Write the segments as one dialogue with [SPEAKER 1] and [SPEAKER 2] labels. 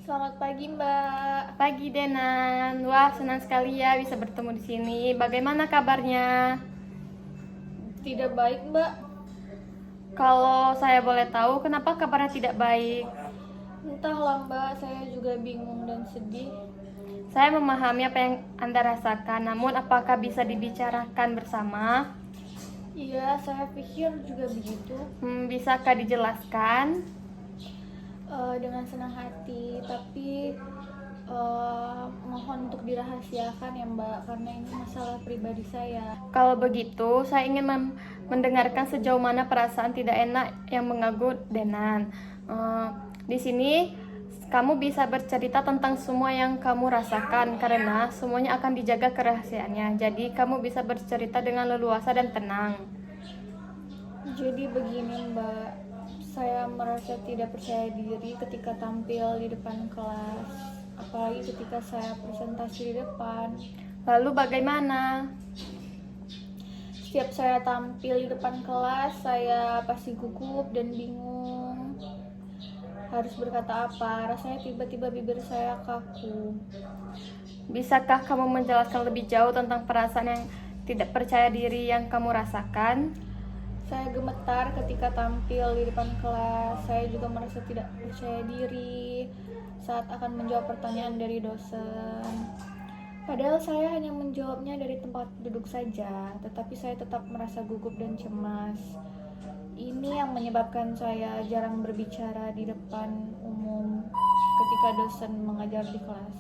[SPEAKER 1] Selamat pagi, Mbak.
[SPEAKER 2] Pagi Denan, wah senang sekali ya bisa bertemu di sini. Bagaimana kabarnya?
[SPEAKER 1] Tidak baik, Mbak.
[SPEAKER 2] Kalau saya boleh tahu, kenapa kabarnya tidak baik?
[SPEAKER 1] Entahlah, Mbak. Saya juga bingung dan sedih.
[SPEAKER 2] Saya memahami apa yang Anda rasakan, namun apakah bisa dibicarakan bersama?
[SPEAKER 1] Iya, saya pikir juga begitu.
[SPEAKER 2] Bisakah dijelaskan?
[SPEAKER 1] Dengan senang hati, tapi mohon untuk dirahasiakan ya, Mbak, karena ini masalah pribadi saya.
[SPEAKER 2] Kalau begitu, saya ingin mendengarkan sejauh mana perasaan tidak enak yang mengganggu Denan. Di sini kamu bisa bercerita tentang semua yang kamu rasakan karena semuanya akan dijaga kerahasiaannya. Jadi kamu bisa bercerita dengan leluasa dan tenang.
[SPEAKER 1] Jadi begini, Mbak. Saya merasa tidak percaya diri ketika tampil di depan kelas, apalagi ketika saya presentasi di depan.
[SPEAKER 2] Lalu bagaimana?
[SPEAKER 1] Setiap saya tampil di depan kelas, saya pasti gugup dan bingung harus berkata apa. Rasanya tiba-tiba bibir saya kaku.
[SPEAKER 2] Bisakah kamu menjelaskan lebih jauh tentang perasaan yang tidak percaya diri yang kamu rasakan?
[SPEAKER 1] Saya gemetar ketika tampil di depan kelas. Saya juga merasa tidak percaya diri saat akan menjawab pertanyaan dari dosen. Padahal saya hanya menjawabnya dari tempat duduk saja, tetapi saya tetap merasa gugup dan cemas. Ini yang menyebabkan saya jarang berbicara di depan umum ketika dosen mengajar di kelas.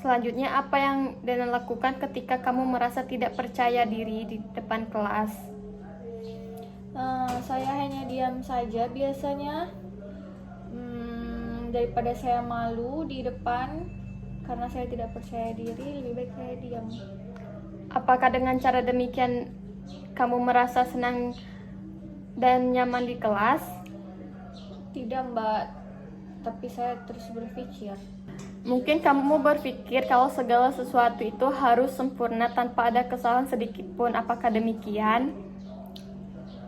[SPEAKER 2] Selanjutnya, apa yang Denan lakukan ketika kamu merasa tidak percaya diri di depan kelas?
[SPEAKER 1] Saya hanya diam saja biasanya. Daripada saya malu di depan karena saya tidak percaya diri, lebih baik saya diam.
[SPEAKER 2] Apakah dengan cara demikian kamu merasa senang dan nyaman di kelas?
[SPEAKER 1] Tidak, Mbak, tapi saya terus berpikir.
[SPEAKER 2] Mungkin kamu berpikir kalau segala sesuatu itu harus sempurna tanpa ada kesalahan sedikit pun. Apakah demikian?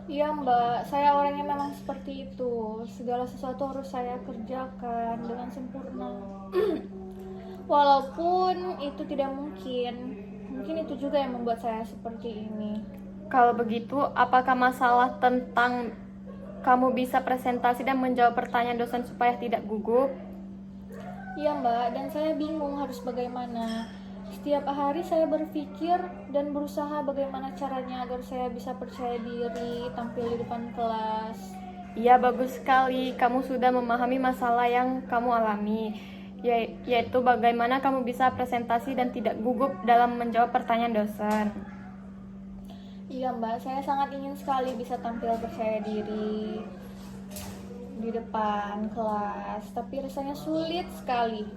[SPEAKER 1] Iya, Mbak, saya orangnya memang seperti itu. Segala sesuatu harus saya kerjakan dengan sempurna. Walaupun itu tidak mungkin itu juga yang membuat saya seperti ini.
[SPEAKER 2] Kalau begitu, apakah masalah tentang kamu bisa presentasi dan menjawab pertanyaan dosen supaya tidak gugup?
[SPEAKER 1] Iya, Mbak, dan saya bingung harus bagaimana. Setiap hari saya berpikir dan berusaha bagaimana caranya agar saya bisa percaya diri tampil di depan kelas.
[SPEAKER 2] Iya, bagus sekali. Kamu sudah memahami masalah yang kamu alami, yaitu bagaimana kamu bisa presentasi dan tidak gugup dalam menjawab pertanyaan dosen.
[SPEAKER 1] Iya, Mbak, saya sangat ingin sekali bisa tampil percaya diri di depan kelas, tapi rasanya sulit sekali.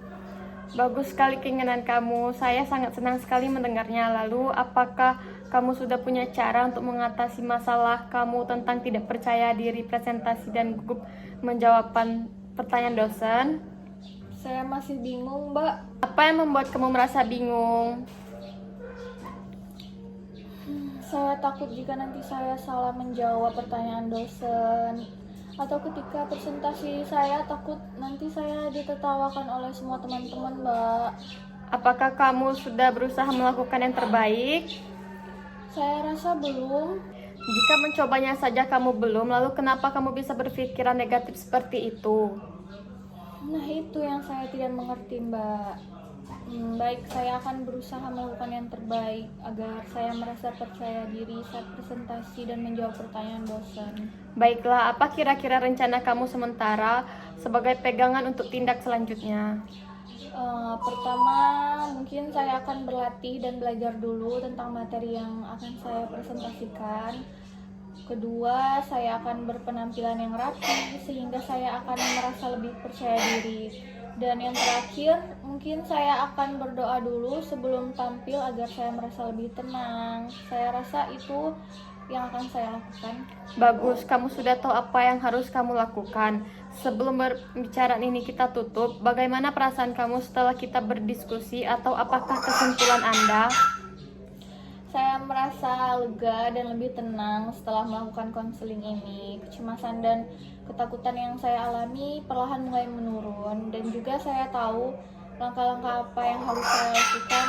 [SPEAKER 2] Bagus sekali keinginan kamu. Saya sangat senang sekali mendengarnya. Lalu, apakah kamu sudah punya cara untuk mengatasi masalah kamu tentang tidak percaya diri presentasi dan gugup menjawab pertanyaan dosen?
[SPEAKER 1] Saya masih bingung, Mbak.
[SPEAKER 2] Apa yang membuat kamu merasa bingung?
[SPEAKER 1] Saya takut jika nanti saya salah menjawab pertanyaan dosen, atau ketika presentasi saya takut nanti saya ditertawakan oleh semua teman-teman, Mbak.
[SPEAKER 2] Apakah kamu sudah berusaha melakukan yang terbaik?
[SPEAKER 1] Saya rasa belum.
[SPEAKER 2] Jika mencobanya saja kamu belum, lalu kenapa kamu bisa berpikiran negatif seperti itu?
[SPEAKER 1] Nah, itu yang saya tidak mengerti, Mbak. Baik, saya akan berusaha melakukan yang terbaik agar saya merasa percaya diri saat presentasi dan menjawab pertanyaan dosen.
[SPEAKER 2] Baiklah, apa kira-kira rencana kamu sementara sebagai pegangan untuk tindak selanjutnya?
[SPEAKER 1] Pertama, mungkin saya akan berlatih dan belajar dulu tentang materi yang akan saya presentasikan. Kedua, saya akan berpenampilan yang rapi sehingga saya akan merasa lebih percaya diri. Dan yang terakhir, mungkin saya akan berdoa dulu sebelum tampil agar saya merasa lebih tenang. Saya rasa itu yang akan saya lakukan.
[SPEAKER 2] Bagus, kamu sudah tahu apa yang harus kamu lakukan. Sebelum pembicaraan ini kita tutup, bagaimana perasaan kamu setelah kita berdiskusi atau apakah kesimpulan Anda?
[SPEAKER 1] Saya merasa lega dan lebih tenang setelah melakukan konseling ini. Kecemasan dan ketakutan yang saya alami perlahan mulai menurun, dan juga saya tahu langkah-langkah apa yang harus saya lakukan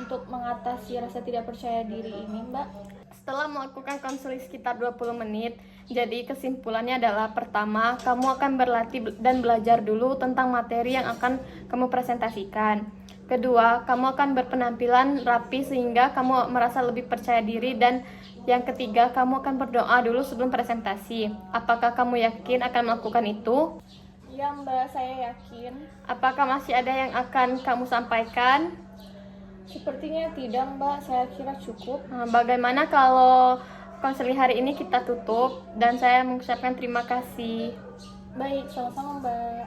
[SPEAKER 1] untuk mengatasi rasa tidak percaya diri ini, Mbak.
[SPEAKER 2] Setelah melakukan konseling sekitar 20 menit, jadi kesimpulannya adalah pertama, kamu akan berlatih dan belajar dulu tentang materi yang akan kamu presentasikan. Kedua, kamu akan berpenampilan rapi sehingga kamu merasa lebih percaya diri. Dan yang ketiga, kamu akan berdoa dulu sebelum presentasi. Apakah kamu yakin akan melakukan itu?
[SPEAKER 1] Ya, Mbak, saya yakin.
[SPEAKER 2] Apakah masih ada yang akan kamu sampaikan?
[SPEAKER 1] Sepertinya tidak, Mbak. Saya kira cukup.
[SPEAKER 2] Bagaimana kalau konseling hari ini kita tutup dan saya mengucapkan terima kasih.
[SPEAKER 1] Baik, sama-sama, Mbak.